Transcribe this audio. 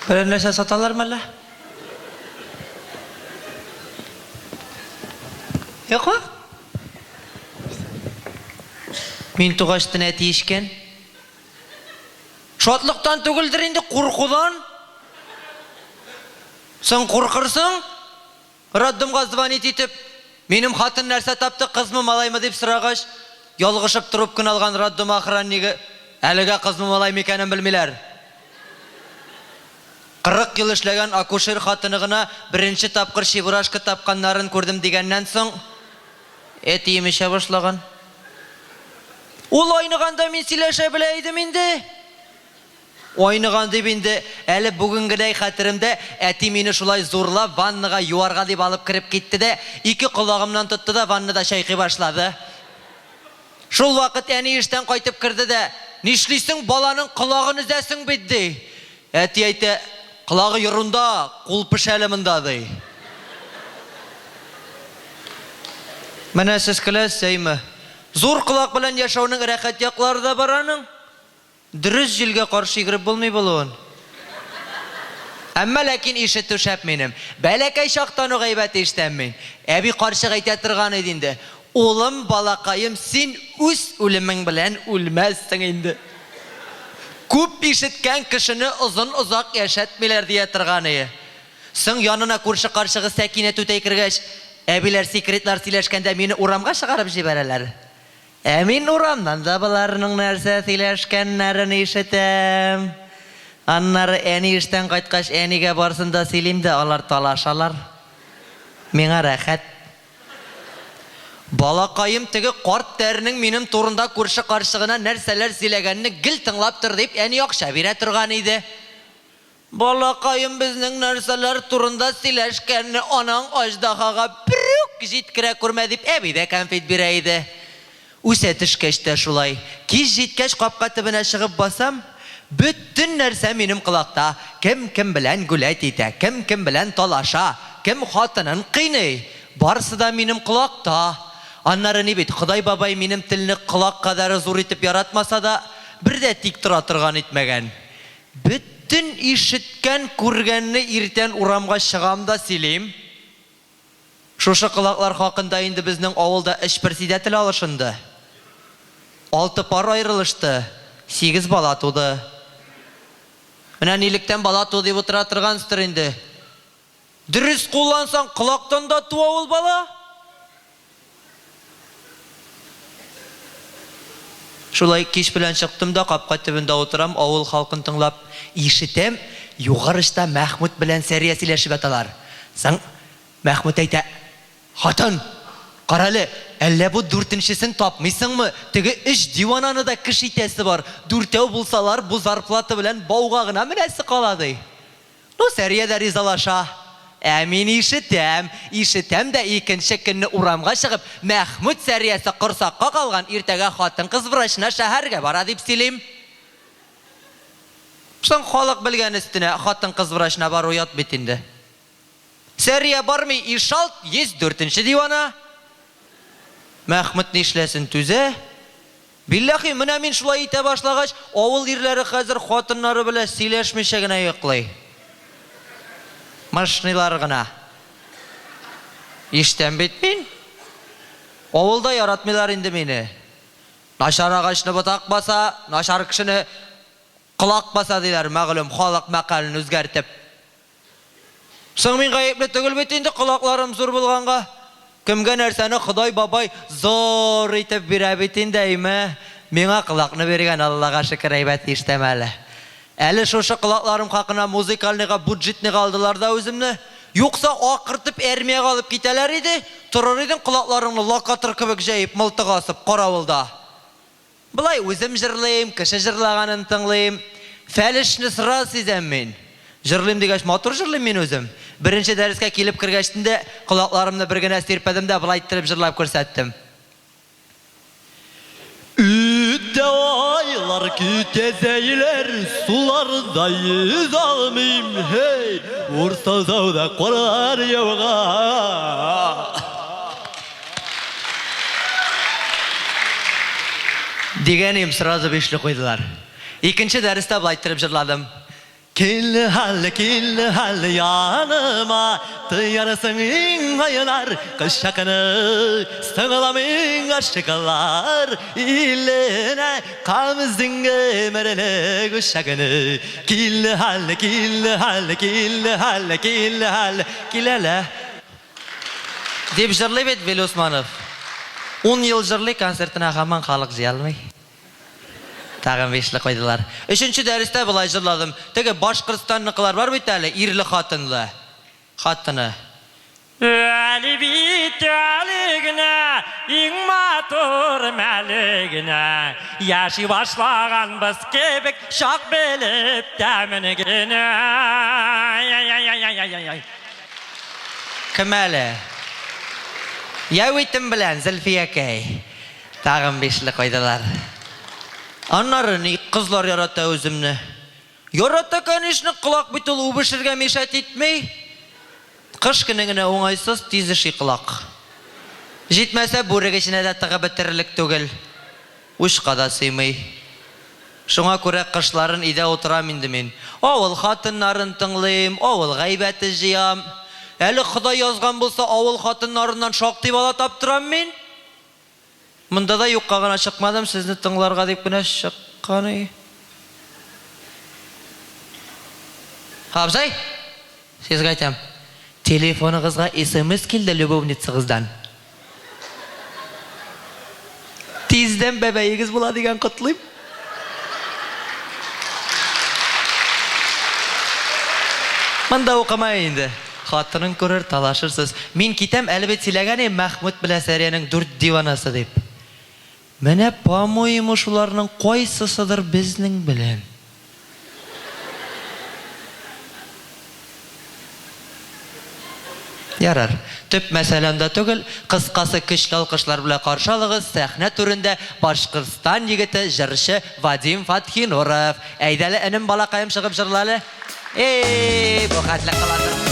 Бір нәрсе саталар ма әлі? Еқо? Мен тұғаштың әті ешкен. Шотлықтан түгілдір енді қорқудан. Сен қорқырсың? Раддымға звонит етіп, менің хатын нәрсе тапты, қызмы малаймы деп сұрағаш, ялғышып тұрып күн алған раддым охраннигі әліге қызмы малай мекенін білмелер. 40 ел ішлеген акушер хатынығына бірінші тапқыр шибурашқы тапқанларын көрдім дегеннен соң, әт емеше башлаған. Ол ойнығанда мен сөйлеше білейдім енді. Ойнығанды бенді әлі бүгінгідей қатырымды әти мені шулай зорлап ванныға юарға деп алып кіріп кетті де, 2 құлағымнан тұтты да ванныда шайқи башлады. Шул вақыт әне ештен қайтып кірді де, нешлейсің баланың құлағын үзәсің бедді. Әти әйті, құлағы юрында, құлпыш әлімінде дей. Міне сіз кілес сеймі. Зор құлақ білен яшауының рәқат яқлары да бараның. Дұрыс желге қаршы егіріп болмай болуын. Әмі ләкин ешітті шәп менім. Бәләкәй шақтану ғайбәт ештен мен. Әбі қаршы ғайта тұрған едінді. Олым балақайым, сен өз өлімің білән өлмәзсің енді. Көп ешіткен кішіні ұзын-ұзақ яшәтмелер дия тұрған ее. Сың янына көрші қаршығы сәкине төтей кіргәш, әбілер секретлар сөйләшкәндә мені урамға шығарып жібәрәләр. Әмин урамдан да бұларының нәрсе сөйләшкәннәрін ешітем. Аннары әні іштен қайтқаш әніге барсында сөйлеймді, алар талашалар. Меңа рәхәт. Балақайым тігі қарт тәрінің менің турында көрші қаршығына нәрселер сөйләгәнні гіл тыңлап тұр деп әні ақша бере тұрған еді. Балақайым біздің нәрселер турында сөйләшкәнні анаң аждахаға бүрік жеткіре көрмә деп әбейді кәмфет бере еді. Үсә түшкәшті шулай. Кеш жеткәш қапқа түбіне шығып басам, бүттін нәрсе менің құлақта. Кім білән гүләт ете, кім білән талаша, кім хатынын қины. Барсы да менің құлақта. Аннары не бет, Құдай бабай менің тіліні құлақ қадары зор етіп яратмаса да, бірде тик тұра тұрған етмеген. Бүттін ешіткен көргенні ертен урамға шығамда селейм. Шошы құлақлар хақында енді біздің ауылда үш бір сидәтіл алышынды. 6 пар айрылышты, 8 бала туды. Мына неліктен бала туды деп отыра тұрған сытыр енді. Дұрыс қоллансан құлақтан да туа ол бала. Шулай кеш білән шықтым да қапқа түбінде отырам, ауыл халқын тыңлап, ешітем, юғарышта Мәхмұт білән сәрия сөйләшіп аталар. Саң Мәхмұт әйті, хатын, қаралы, әлі бұл 4-шісін тапмайсың мұ? Тігі 3 дивананы да кіш етесі бар. 4-еу бұлсалар, бұл зарплаты білән бауғағына мінәсі қалады. Ну, сәрия да ризалаша. Әмин ешітем да екінші күнні урамға шығып, Мәхмұт сәриясы құрсаққа қалған ертеге хатын қыз врачына шәһәрге бара деп сөйлейм. Соң халық білген үстіне хатын қыз врачына бар ұят бетінде. Сәрия бармай ешалт, 4-ші дивана. Мәхмұт нешләсін түзе. Биллахи, мұна мен шулай ете башлағаш, ауыл ерлері қазір хатынлары біле сөйләшмеше генә йоклый. Машиналар гына. Ештен бетмен. Ауылда яратмайлар енді мені. Нашар ағашыны бұтақ баса, нашар кішіні құлақ баса дейлер, мәғілім халық мәқалін өзгәртіп. Соң мен ғайыплы түгіл бетінде құлақларым зор болғанға, кімге нәрсені Құдай бабай зор етіп бере бетінде әйме, меңа құлақны берген Аллаға шүкір әйбәт ештемәлі. Әлі шошы құлақларым қақына музыкалныға, бюджетныға алдылар да өзімні. Йоқса ақыртып әрмеге алып кетелер еді, тұрыр едің құлақларымны лақатыр кібік жайып, мылтық асып, қарауылда. Бұлай өзім жырлайым, кіші жырлағанын тыңлайым, фәлішіні сұра сезем мен. Жырлайым дегеш, матур жырлайым мен өзім. Бірінші дәріске келіп кіргештінде құлақларымны бір генә серпедім де бұлай тұрып жырлап көрсеттім. Үтте aylar kütezeyler sularda yüzalmayım hey Ursa zavda korar yavga Дегенім сразу бешлі қойдылар. Екінші дәрісті бұлай тұрып жырладым. Kil hal yanıma Tıyarsın aylar kışakını Sığılamın aşıklar İlline Kamızın ömrüne kışakını Kil hal Kilele Dep jırlayıp et Veli Osmanov. 10 yıl jırlay konsertine hamman xalq jıyalmay. Tağın beşli koydular. 3-cü dəristə bulay jırladım. Tege Başkırstanlıqlar var bit әлі, irli xatınlı. Xatını. Ali bit aligine, in matur meligine, yaşı başlagan biz kebek şak belip təminigine. Kim әлі? Яуитім білән, Зülfiyekey. Tağın beşli koydular. Anların kızlar yarata özümni. Yarata kanişni kulak bitul ubışırga meşat etmey. Kış gününe oңайсыз tizi şiqlaq. Jitmese buruk içine de tığı bitirlik tügül. Uşqa da sığmay. Şuna göre kışların ide oturam indi men. Avul xatınların tınlayım, avul gaybeti jiyam. Әлі Xuday yazgan bolsa avul xatınlarından şaqtı bala taptıram men. Mında da yok qağına çıkmadım, sizni tыңларға deyip güne çıqqаны. Abzay, sizge aytam. Telefonunuzga SMS keldi любовница kızdan. Tezden bebeğiniz bo'ladigan qutlayım. Mında o'qimay endi. Xotinin ko'rar talashirsiz. Men ketam albatta silagan Mahmud bilan Sariyaning 4 divanasi deb. Mana по-моему shularning qaysisidir bizning bilan. Yarar. Tüp meselende tügül, kıskası kışlı alkışlar bile karşılığız sahne türünde Başkırstan yigiti jırışı Vadim Fathinurov. Eydeli enim balakayım çıkıp jırlalı. Bu xatla kalandır.